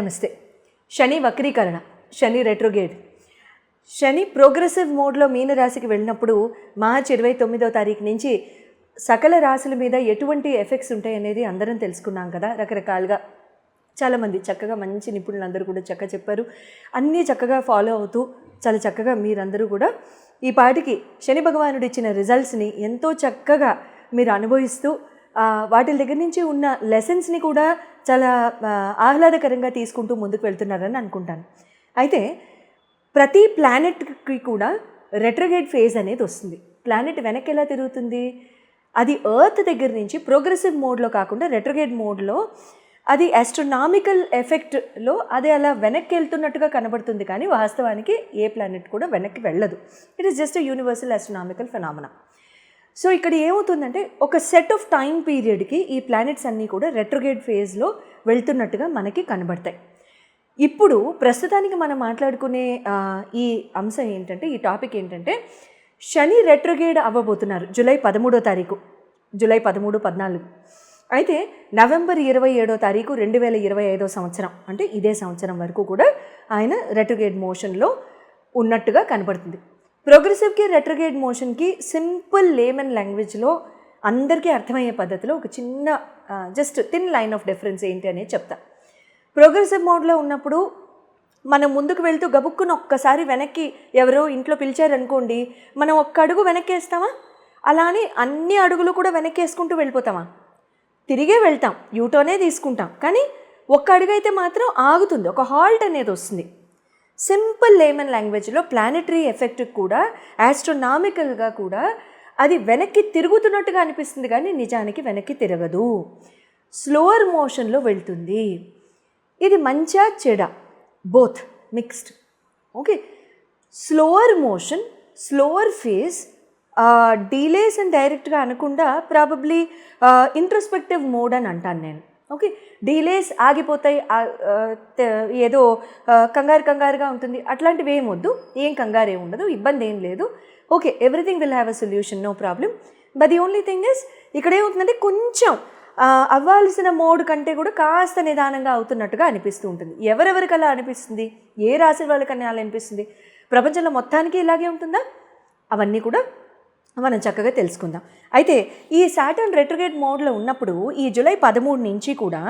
నమస్తే. శని వక్రీకరణ, శని రెట్రోగేడ్. శని ప్రోగ్రెసివ్ మోడ్లో మీనరాశికి వెళ్ళినప్పుడు మార్చి 29వ తారీఖు నుంచి సకల రాశుల మీద ఎటువంటి ఎఫెక్ట్స్ ఉంటాయి అనేది అందరం తెలుసుకున్నాం కదా. రకరకాలుగా చాలామంది చక్కగా మంచి నిపుణులందరూ కూడా చక్కగా చెప్పారు. అన్నీ చక్కగా ఫాలో అవుతూ చాలా చక్కగా మీరందరూ కూడా ఈ పాటికి శని భగవానుడు ఇచ్చిన రిజల్ట్స్ని ఎంతో చక్కగా మీరు అనుభవిస్తూ వాటి దగ్గర నుంచి ఉన్న లెసన్స్ని కూడా చాలా ఆహ్లాదకరంగా తీసుకుంటూ ముందుకు వెళ్తున్నారని అనుకుంటాను. అయితే ప్రతి ప్లానెట్కి కూడా రెట్రోగేడ్ ఫేజ్ అనేది వస్తుంది. ప్లానెట్ వెనక్కి ఎలా తిరుగుతుంది? అది ఎర్త్ దగ్గర నుంచి ప్రోగ్రెసివ్ మోడ్లో కాకుండా రెట్రోగేడ్ మోడ్లో అది ఆస్ట్రోనామికల్ ఎఫెక్ట్లో అది అలా వెనక్కి వెళ్తున్నట్టుగా కనబడుతుంది, కానీ వాస్తవానికి ఏ ప్లానెట్ కూడా వెనక్కి వెళ్ళదు. It is just universal astronomical phenomena. So ఇక్కడ ఏమవుతుందంటే ఒక సెట్ ఆఫ్ టైం పీరియడ్కి ఈ ప్లానెట్స్ అన్నీ కూడా రెట్రోగేడ్ ఫేజ్లో వెళ్తున్నట్టుగా మనకి కనబడతాయి. ఇప్పుడు ప్రస్తుతానికి మనం మాట్లాడుకునే ఈ అంశం ఏంటంటే, ఈ టాపిక్ ఏంటంటే, శని రెట్రోగేడ్ అవ్వబోతున్నారు జూలై 13వ తారీఖు, జూలై 13, 14. అయితే నవంబర్ 27వ తారీఖు 2025వ సంవత్సరం, అంటే ఇదే సంవత్సరం వరకు కూడా ఆయన రెట్రోగేడ్ మోషన్లో ఉన్నట్టుగా కనబడుతుంది. ప్రోగ్రెసివ్కి రెట్రోగేడ్ మోషన్కి సింపుల్ లేమన్ లాంగ్వేజ్లో అందరికీ అర్థమయ్యే పద్ధతిలో ఒక చిన్న just thin line of difference ఏంటి అనేది చెప్తా. ప్రోగ్రెసివ్ మోడ్లో ఉన్నప్పుడు మనం ముందుకు వెళ్తూ గబుక్కున ఒక్కసారి వెనక్కి ఎవరో ఇంట్లో పిలిచారనుకోండి, మనం ఒక్క అడుగు వెనక్కి వేస్తామా? అలా అని అన్ని అడుగులు కూడా వెనక్కి వేసుకుంటూ వెళ్ళిపోతామా? తిరిగే వెళ్తాం, యూటర్నే తీసుకుంటాం, కానీ ఒక్క అడుగు అయితే మాత్రం ఆగుతుంది, ఒక హాల్ట్ అనేది వస్తుంది. సింపుల్ లేమన్ లాంగ్వేజ్లో ప్లానెటరీ ఎఫెక్ట్ కూడా ఆస్ట్రోనామికల్గా కూడా అది వెనక్కి తిరుగుతున్నట్టుగా అనిపిస్తుంది, కానీ నిజానికి వెనక్కి తిరగదు, స్లోవర్ మోషన్లో వెళ్తుంది. ఇది మంచా చెడ, both mixed. Okay, slower motion, slower phase, delays అని డైరెక్ట్గా అనకుండా ప్రాబబ్లీ ఇంట్రోస్పెక్టివ్ మోడ్ అని అంటాను నేను. ఓకే, డీలేస్ ఆగిపోతాయి, ఏదో కంగారుగా ఉంటుంది, అట్లాంటివి ఏం వద్దు, ఏం కంగారు ఏమి ఉండదు, ఇబ్బంది ఏం లేదు. Okay, everything will have a solution, no problem. But the only thing is, ఇక్కడ ఏమవుతుందంటే కొంచెం అవ్వాల్సిన మోడ్ కంటే కూడా కాస్త నిదానంగా అవుతున్నట్టుగా అనిపిస్తూ ఉంటుంది. ఎవరెవరికి అలా అనిపిస్తుంది? ఏ రాశి వాళ్ళకన్నా అలా అనిపిస్తుంది? ప్రపంచంలో మొత్తానికి ఇలాగే ఉంటుందా? అవన్నీ కూడా మనం చక్కగా తెలుసుకుందాం. అయితే ఈ సాటర్న్ రెట్రోగేడ్ మోడ్లో ఉన్నప్పుడు ఈ జూలై 13 నుంచి కూడా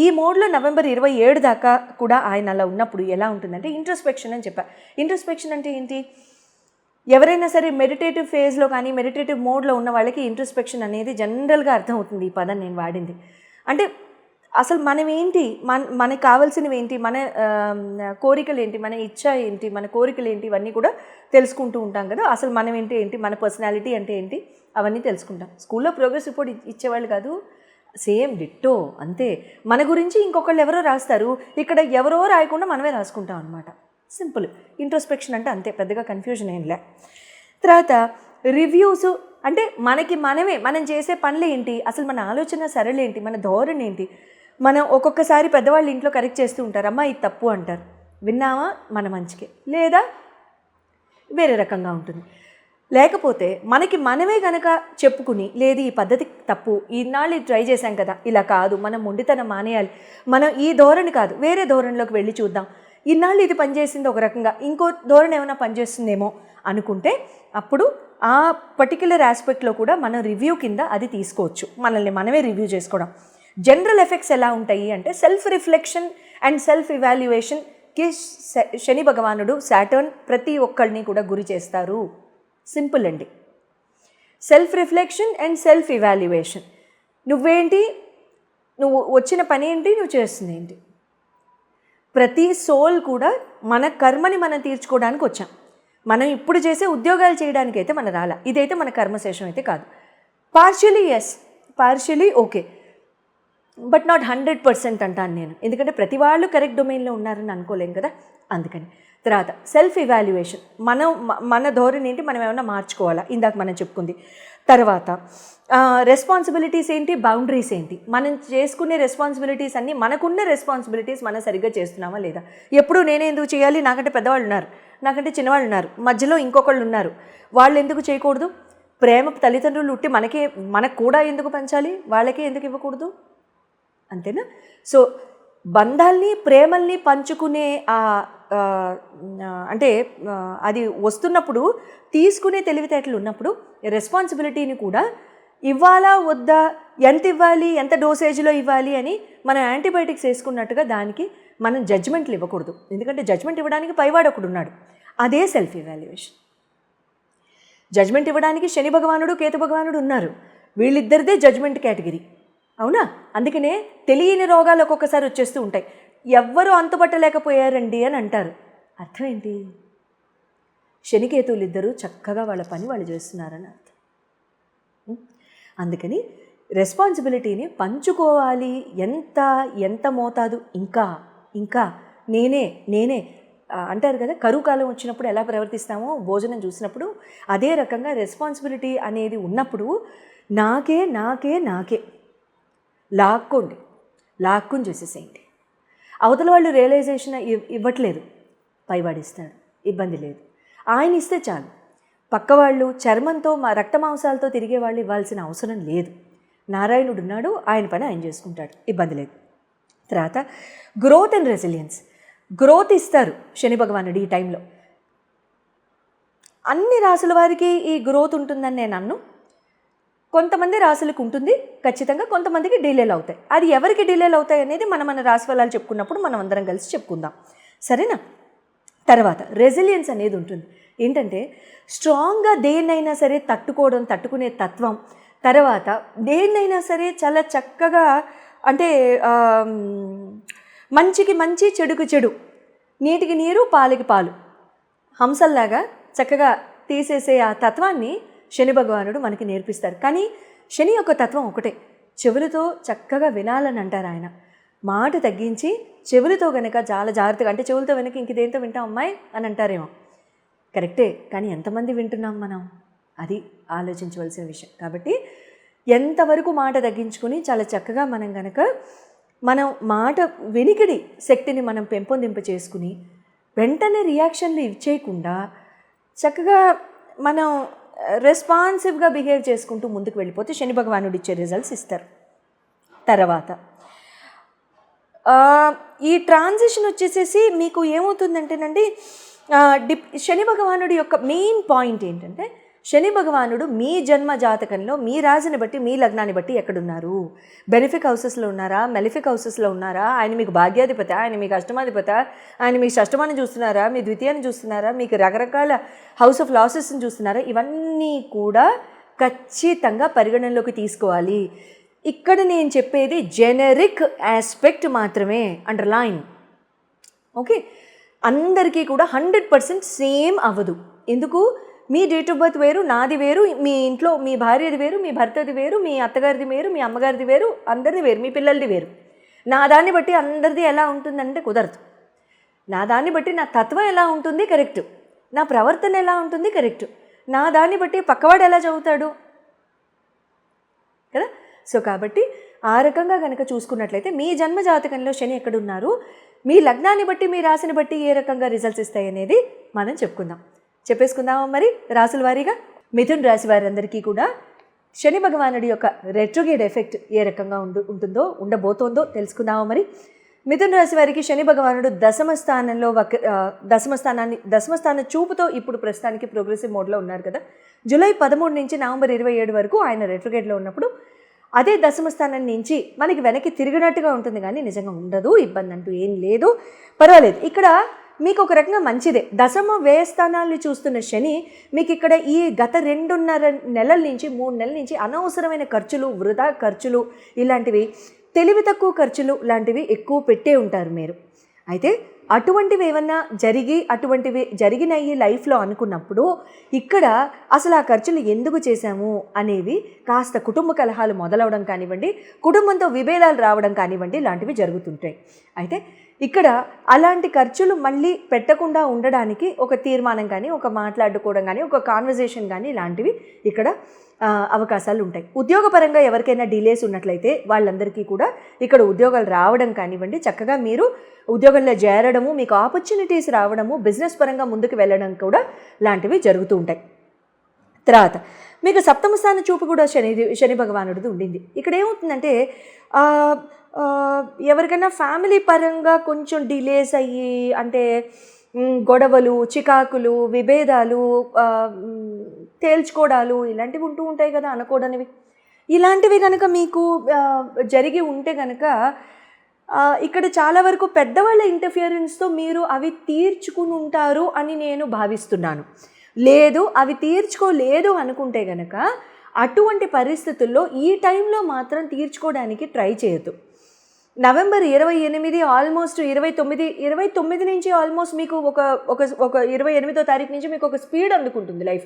ఈ మోడ్లో నవంబర్ 27 దాకా కూడా ఆయన అలా ఉన్నప్పుడు ఎలా ఉంటుందంటే ఇంట్రోస్పెక్షన్ అని చెప్పారు. ఇంట్రోస్పెక్షన్ అంటే ఏంటి? ఎవరైనా సరే మెడిటేటివ్ ఫేజ్లో కానీ మెడిటేటివ్ మోడ్లో ఉన్న వాళ్ళకి ఇంట్రోస్పెక్షన్ అనేది జనరల్గా అర్థమవుతుంది. ఈ పదం నేను వాడింది అంటే అసలు మనం ఏంటి, మనకు కావాల్సినవి ఏంటి, మన కోరికలు ఏంటి, మన ఇచ్చ ఏంటి, మన కోరికలు ఏంటి, ఇవన్నీ కూడా తెలుసుకుంటూ ఉంటాం కదా. అసలు మనం ఏంటి, మన పర్సనాలిటీ అంటే ఏంటి, అవన్నీ తెలుసుకుంటాం. స్కూల్లో ప్రోగ్రెస్ రిపోర్ట్ ఇచ్చేవాళ్ళు కాదు, సేమ్ డిట్టో అంతే. మన గురించి ఇంకొకళ్ళు ఎవరో రాస్తారు, ఇక్కడ ఎవరో రాయకుండా మనమే రాసుకుంటాం అనమాట. సింపుల్ ఇంట్రోస్పెక్షన్ అంటే అంతే, పెద్దగా కన్ఫ్యూజన్ ఏం లే. తర్వాత రివ్యూస్ అంటే మనం చేసే పనులు ఏంటి, అసలు మన ఆలోచన సరళి ఏంటి, మన ధోరణి ఏంటి. మనం ఒక్కొక్కసారి పెద్దవాళ్ళు ఇంట్లో కరెక్ట్ చేస్తూ ఉంటారు, అమ్మా ఇది తప్పు అంటారు, విన్నావా మన మంచికే, లేదా వేరే రకంగా ఉంటుంది. లేకపోతే మనమే కనుక చెప్పుకుని, లేదు ఈ పద్ధతి తప్పు, ఈనాళ్ళు ట్రై చేశాం కదా, ఇలా కాదు, మనం మొండితనం మానేయాలి, మనం ఈ ధోరణి కాదు వేరే ధోరణిలోకి వెళ్ళి చూద్దాం, ఇన్నాళ్ళు ఇది పనిచేసింది ఒక రకంగా, ఇంకో ధోరణి ఏమైనా పనిచేస్తుందేమో అనుకుంటే అప్పుడు ఆ పర్టిక్యులర్ ఆస్పెక్ట్లో కూడా మనం రివ్యూ కింద అది తీసుకోవచ్చు. మనల్ని మనమే రివ్యూ చేసుకోవడం. జనరల్ ఎఫెక్ట్స్ ఎలా ఉంటాయి అంటే సెల్ఫ్ రిఫ్లెక్షన్ అండ్ సెల్ఫ్ ఇవాల్యుయేషన్కి శని భగవానుడు సాటర్న్ ప్రతి ఒక్కళ్ళని కూడా గురి చేస్తారు. సింపుల్ అండి. Self reflection and self evaluation. నువ్వేంటి, నువ్వు వచ్చిన పని ఏంటి, నువ్వు చేస్తుంది ఏంటి. ప్రతి సోల్ కూడా మన కర్మని మనం తీర్చుకోవడానికి వచ్చాం. మనం ఇప్పుడు చేసే ఉద్యోగాలు చేయడానికి అయితే మనం రాలా. ఇదైతే మన కర్మశేషం అయితే కాదు. Partially yes, partially okay, but not 100% అంటాను నేను, ఎందుకంటే ప్రతి వాళ్ళు కరెక్ట్ డొమైన్లో ఉన్నారని అనుకోలేం కదా, అందుకని. తర్వాత సెల్ఫ్ ఇవాల్యుయేషన్, మన ధోరణి ఏంటి, మనం ఏమైనా మార్చుకోవాలా, ఇందాక మనం చెప్పుకుంది. తర్వాత రెస్పాన్సిబిలిటీస్ ఏంటి, బౌండరీస్ ఏంటి, మనం చేసుకునే రెస్పాన్సిబిలిటీస్ అన్నీ, మనకున్న రెస్పాన్సిబిలిటీస్ మనం సరిగ్గా చేస్తున్నామా లేదా. ఎప్పుడు నేనే ఎందుకు చేయాలి, నాకంటే పెద్దవాళ్ళు ఉన్నారు, నాకంటే చిన్నవాళ్ళు ఉన్నారు, మధ్యలో ఇంకొకళ్ళు ఉన్నారు, వాళ్ళు ఎందుకు చేయకూడదు. ప్రేమ తల్లిదండ్రులు ఉట్టి మనకు కూడా ఎందుకు పంచాలి, వాళ్ళకే ఎందుకు ఇవ్వకూడదు, అంతేనా. సో బంధాల్ని ప్రేమల్ని పంచుకునే అంటే అది వస్తున్నప్పుడు తీసుకునే తెలివితేటలు ఉన్నప్పుడు రెస్పాన్సిబిలిటీని కూడా ఇవ్వాలా వద్దా, ఎంత ఇవ్వాలి, ఎంత డోసేజ్లో ఇవ్వాలి అని మనం యాంటీబయాటిక్స్ వేసుకున్నట్టుగా దానికి మనం జడ్జ్మెంట్లు ఇవ్వకూడదు. ఎందుకంటే జడ్జ్మెంట్ ఇవ్వడానికి పైవాడు ఒకడు ఉన్నాడు, అదే సెల్ఫ్ ఇవాల్యుయేషన్. జడ్జ్మెంట్ ఇవ్వడానికి శని భగవానుడు కేతు భగవానుడు ఉన్నారు, వీళ్ళిద్దరిదే జడ్జ్మెంట్ కేటగిరీ. అవునా? అందుకనే తెలియని రోగాలు ఒక్కొక్కసారి వచ్చేస్తూ ఉంటాయి. ఎవ్వరూ అంతుపట్టలేకపోయారండి అని అంటారు. అర్థం ఏంటి? శనికేతువులు ఇద్దరు చక్కగా వాళ్ళ పని వాళ్ళు చేస్తున్నారని అర్థం. అందుకని రెస్పాన్సిబిలిటీని పంచుకోవాలి. ఎంత మోతాదు, ఇంకా నేనే అంటారు కదా, కరువు కాలం వచ్చినప్పుడు ఎలా ప్రవర్తిస్తామో భోజనం చూసినప్పుడు అదే రకంగా రెస్పాన్సిబిలిటీ అనేది ఉన్నప్పుడు నాకే లాక్కుని చేసేసేయండి. అవతల వాళ్ళు రియలైజేషన్ ఇవ్వట్లేదు, పైవాడిస్తాడు, ఇబ్బంది లేదు. ఆయన ఇస్తే చాలు. పక్కవాళ్ళు చర్మంతో రక్త మాంసాలతో తిరిగే వాళ్ళు ఇవ్వాల్సిన అవసరం లేదు. నారాయణుడు ఉన్నాడు, ఆయన పని ఆయన చేసుకుంటాడు, ఇబ్బంది లేదు. తర్వాత గ్రోత్ అండ్ రెసిలియన్స్. గ్రోత్ ఇస్తారు శని భగవానుడు ఈ టైంలో. అన్ని రాసుల వారికి ఈ గ్రోత్ ఉంటుందని నేను అన్ను. కొంతమంది రాసులకు ఉంటుంది ఖచ్చితంగా, కొంతమందికి డిలేలు అవుతాయి. అది ఎవరికి డిలేలు అవుతాయి అనేది మన రాశి ఫలాలు చెప్పుకున్నప్పుడు మనం అందరం కలిసి చెప్పుకుందాం, సరేనా? తర్వాత రెసిలియన్స్ అనేది ఉంటుంది. ఏంటంటే స్ట్రాంగ్గా దేన్నైనా సరే తట్టుకునే తత్వం. తర్వాత దేన్నైనా సరే చాలా చక్కగా, అంటే మంచికి మంచి, చెడుకు చెడు, నీటికి నీరు, పాలకి పాలు, హంసల్లాగా చక్కగా తీసేసే ఆ తత్వాన్ని శని భగవానుడు మనకి నేర్పిస్తారు. కానీ శని యొక్క తత్వం ఒకటే, చెవులతో చక్కగా వినాలని అంటారు ఆయన. మాట తగ్గించి చెవులతో కనుక చాలా జాగ్రత్తగా, అంటే చెవులతో వెనక ఇంక దేంతో వింటాం అమ్మాయి అని అంటారేమో, కరెక్టే, కానీ ఎంతమంది వింటున్నాం మనం, అది ఆలోచించవలసిన విషయం. కాబట్టి ఎంతవరకు మాట తగ్గించుకొని చాలా చక్కగా మనం మాట వెనికిడి శక్తిని మనం పెంపొందింప చేసుకుని వెంటనే రియాక్షన్లు ఇచ్చేయకుండా చక్కగా మనం రెస్పాన్సివ్గా బిహేవ్ చేసుకుంటూ ముందుకు వెళ్ళిపోతే శని భగవానుడు ఇచ్చే రిజల్ట్స్ ఇస్తారు. తర్వాత ఈ ట్రాన్సిషన్ వచ్చేసేసి మీకు ఏమవుతుందంటేనండి, శని భగవానుడి యొక్క మెయిన్ పాయింట్ ఏంటంటే, శని భగవానుడు మీ జన్మ జాతకంలో మీ రాశిని బట్టి, మీ లగ్నాన్ని బట్టి ఎక్కడున్నారు, బెనిఫిక్ హౌసెస్లో ఉన్నారా, మెలిఫిక్ హౌసెస్లో ఉన్నారా, ఆయన మీకు భాగ్యాధిపత, ఆయన మీకు అష్టమాధిపత, ఆయన మీ షష్టమాన్ని చూస్తున్నారా, మీ ద్వితీయాన్ని చూస్తున్నారా, మీకు రకరకాల హౌస్ ఆఫ్ లాసెస్ని చూస్తున్నారా, ఇవన్నీ కూడా ఖచ్చితంగా పరిగణనలోకి తీసుకోవాలి. ఇక్కడ నేను చెప్పేది జెనరిక్ ఆస్పెక్ట్ మాత్రమే, అండర్లైన్. ఓకే, అందరికీ కూడా 100% సేమ్ అవ్వదు. ఎందుకు? మీ డేట్ ఆఫ్ బర్త్ వేరు, నాది వేరు, మీ ఇంట్లో మీ భార్యది వేరు, మీ భర్తది వేరు, మీ అత్తగారిది వేరు, మీ అమ్మగారిది వేరు, అందరిది వేరు, మీ పిల్లలది వేరు. నా దాన్ని బట్టి అందరిది ఎలా ఉంటుందంటే కుదరదు. నా దాన్ని బట్టి నా తత్వం ఎలా ఉంటుంది కరెక్ట్, నా ప్రవర్తన ఎలా ఉంటుంది కరెక్ట్, నా దాన్ని బట్టి పక్కవాడు ఎలా చదువుతాడు కదా. సో కాబట్టి ఆ రకంగా కనుక చూసుకున్నట్లయితే మీ జన్మ జాతకంలో శని ఎక్కడున్నారు, మీ లగ్నాన్ని బట్టి, మీ రాశిని బట్టి ఏ రకంగా రిజల్ట్స్ ఇస్తాయి అనేది మనం చెప్పేసుకుందామా మరి రాసుల వారీగా. మిథున్ రాశి వారందరికీ కూడా శని భగవానుడి యొక్క రెట్రోగేడ్ ఎఫెక్ట్ ఏ రకంగా ఉండబోతోందో తెలుసుకుందామా మరి. మిథున్ రాశి వారికి శని భగవానుడు దశమ స్థాన చూపుతో ఇప్పుడు ప్రస్తుతానికి ప్రోగ్రెసివ్ మోడ్లో ఉన్నారు కదా. జూలై 13 నుంచి నవంబర్ 27 వరకు ఆయన రెట్రోగేడ్లో ఉన్నప్పుడు అదే దశమ స్థానం నుంచి మనకి వెనక్కి తిరిగినట్టుగా ఉంటుంది, కానీ నిజంగా ఉండదు, ఇబ్బంది అంటూ ఏం లేదు, పర్వాలేదు. ఇక్కడ మీకు ఒక రకంగా మంచిదే. దశమ వ్యయ స్థానాల్ని చూస్తున్న శని మీకు ఇక్కడ ఈ గత 2.5 నెలల నుంచి 3 నెలల నుంచి అనవసరమైన ఖర్చులు, వృధా ఖర్చులు, ఇలాంటివి తెలివి తక్కువ ఖర్చులు లాంటివి ఎక్కువ పెట్టే ఉంటారు మీరు. అయితే అటువంటివి ఏమన్నా అటువంటివి జరిగినాయి లైఫ్లో అనుకున్నప్పుడు ఇక్కడ అసలు ఆ ఖర్చులు ఎందుకు చేశాము అనేవి కాస్త కుటుంబ కలహాలు మొదలవడం కానివ్వండి, కుటుంబంతో విభేదాలు రావడం కానివ్వండి, లాంటివి జరుగుతుంటాయి. అయితే ఇక్కడ అలాంటి ఖర్చులు మళ్ళీ పెట్టకుండా ఉండడానికి ఒక తీర్మానం కానీ, ఒక మాట్లాడుకోవడం కానీ, ఒక కాన్వర్జేషన్ కానీ ఇలాంటివి ఇక్కడ అవకాశాలు ఉంటాయి. ఉద్యోగపరంగా ఎవరికైనా డిలేస్ ఉన్నట్లయితే వాళ్ళందరికీ కూడా ఇక్కడ ఉద్యోగాలు రావడం కానివ్వండి, చక్కగా మీరు ఉద్యోగంలో చేరడము, మీకు ఆపర్చునిటీస్ రావడము, బిజినెస్ పరంగా ముందుకు వెళ్ళడం కూడా లాంటివి జరుగుతూ ఉంటాయి. తర్వాత మీకు సప్తమ స్థాన చూపు కూడా శని భగవానుడిది ఉండింది. ఇక్కడ ఏమవుతుందంటే ఎవరికైనా ఫ్యామిలీ పరంగా కొంచెం డిలేస్ అయ్యి, అంటే గొడవలు, చికాకులు, విభేదాలు, తేల్చుకోవడాలు ఇలాంటివి ఉంటూ ఉంటాయి కదా, అనకూడనివి. ఇలాంటివి కనుక మీకు జరిగి ఉంటే కనుక ఇక్కడ చాలా వరకు పెద్దవాళ్ళ ఇంటర్ఫియరెన్స్తో మీరు అవి తీర్చుకుని ఉంటారు అని నేను భావిస్తున్నాను. లేదు అవి తీర్చుకోలేదు అనుకుంటే కనుక అటువంటి పరిస్థితుల్లో ఈ టైంలో మాత్రం తీర్చుకోవడానికి ట్రై చేయొద్దు. నవంబర్ 28 ఆల్మోస్ట్ 29 నుంచి ఆల్మోస్ట్ మీకు ఒక 28వ తారీఖు నుంచి మీకు ఒక స్పీడ్ అందుకుంటుంది లైఫ్.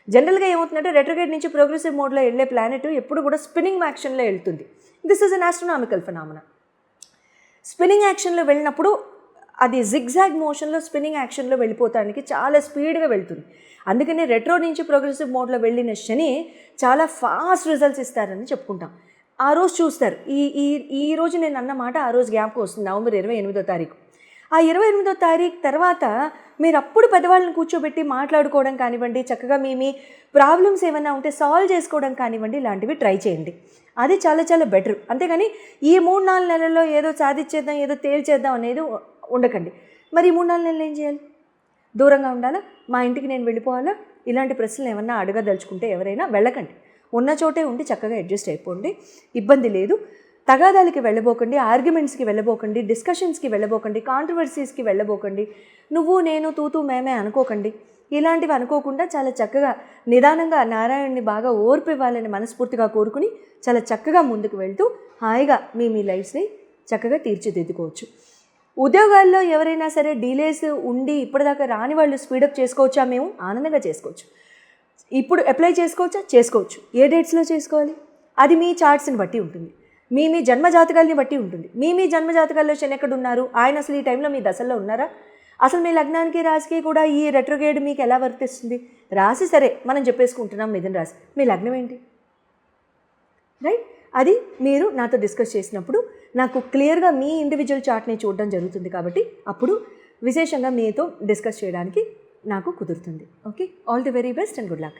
జనరల్గా ఏమవుతుందంటే రెట్రోగ్రేడ్ నుంచి ప్రోగ్రెసివ్ మోడ్లో వెళ్ళే ప్లానెట్ ఎప్పుడు కూడా స్పిన్నింగ్ యాక్షన్లో వెళ్తుంది. This is an astronomical phenomena. Spinning యాక్షన్లో వెళ్ళినప్పుడు అది జిగ్జాగ్ మోషన్లో స్పిన్నింగ్ యాక్షన్లో వెళ్ళిపోతానికి చాలా స్పీడ్గా వెళ్తుంది. అందుకని రెట్రో నుంచి ప్రోగ్రెసివ్ మోడ్లో వెళ్ళిన శని చాలా ఫాస్ట్ రిజల్ట్స్ ఇస్తారని చెప్పుకుంటాం. ఆ రోజు చూస్తారు. ఈ రోజు నేను అన్న మాట ఆ రోజు జ్ఞాపకం వస్తుంది, నవంబర్ 28వ తారీఖు. ఆ 28వ తారీఖు తర్వాత మీరు అప్పుడు పెద్దవాళ్ళని కూర్చోబెట్టి మాట్లాడుకోవడం కానివ్వండి, చక్కగా మీ ప్రాబ్లమ్స్ ఏమైనా ఉంటే సాల్వ్ చేసుకోవడం కానివ్వండి, ఇలాంటివి ట్రై చేయండి. అది చాలా చాలా బెటర్. అంతేగాని ఈ 3-4 నెలల్లో ఏదో సాధించేద్దాం, ఏదో తేల్చేద్దాం అనేది ఉండకండి. మరి ఈ 3-4 నెలలు ఏం చేయాలి? దూరంగా ఉండాలా? మా ఇంటికి నేను వెళ్ళిపోవాలా? ఇలాంటి ప్రశ్నలు ఏమన్నా అడగదలుచుకుంటే ఎవరైనా వెళ్ళకండి. ఉన్న చోటే ఉండి చక్కగా అడ్జస్ట్ అయిపోండి, ఇబ్బంది లేదు. తగాదాలకి వెళ్ళబోకండి, ఆర్గ్యుమెంట్స్కి వెళ్ళబోకండి, డిస్కషన్స్కి వెళ్ళబోకండి, కాంట్రవర్సీస్కి వెళ్ళబోకండి. నువ్వు నేను తూతూ మేమే అనుకోకండి. ఇలాంటివి అనుకోకుండా చాలా చక్కగా నిదానంగా నారాయణ్ని బాగా ఓర్పు ఇవ్వాలని మనస్ఫూర్తిగా కోరుకుని చాలా చక్కగా ముందుకు వెళ్తూ హాయిగా మీ లైఫ్స్ని చక్కగా తీర్చిదిద్దుకోవచ్చు. ఉద్యోగాల్లో ఎవరైనా సరే డిలేస్ ఉండి ఇప్పటిదాకా రాని వాళ్ళు స్పీడప్ చేసుకోవచ్చా? మేము ఆనందంగా చేసుకోవచ్చు. ఇప్పుడు అప్లై చేసుకోవచ్చా? చేసుకోవచ్చు. ఏ డేట్స్లో చేసుకోవాలి? అది మీ చార్ట్స్ని బట్టి ఉంటుంది, మీ జన్మజాతకాలని బట్టి ఉంటుంది. మీ జన్మజాతకాల్లో శని ఎక్కడ ఉన్నారు, ఆయన అసలు ఈ టైంలో మీ దశల్లో ఉన్నారా, అసలు మీ లగ్నానికి రాశికి కూడా ఈ రెట్రోగ్రేడ్ మీకు ఎలా వర్తిస్తుంది? రాశి సరే మనం చెప్పేసుకుంటున్నాం మిథున రాశి, మీ లగ్నం ఏంటి? రైట్, అది మీరు నాతో డిస్కస్ చేసినప్పుడు నాకు క్లియర్గా మీ ఇండివిజువల్ చార్ట్ని చూడడం జరుగుతుంది. కాబట్టి అప్పుడు విశేషంగా మీతో డిస్కస్ చేయడానికి నాకు కుదురుతుంది. Okay, all the very best and good luck.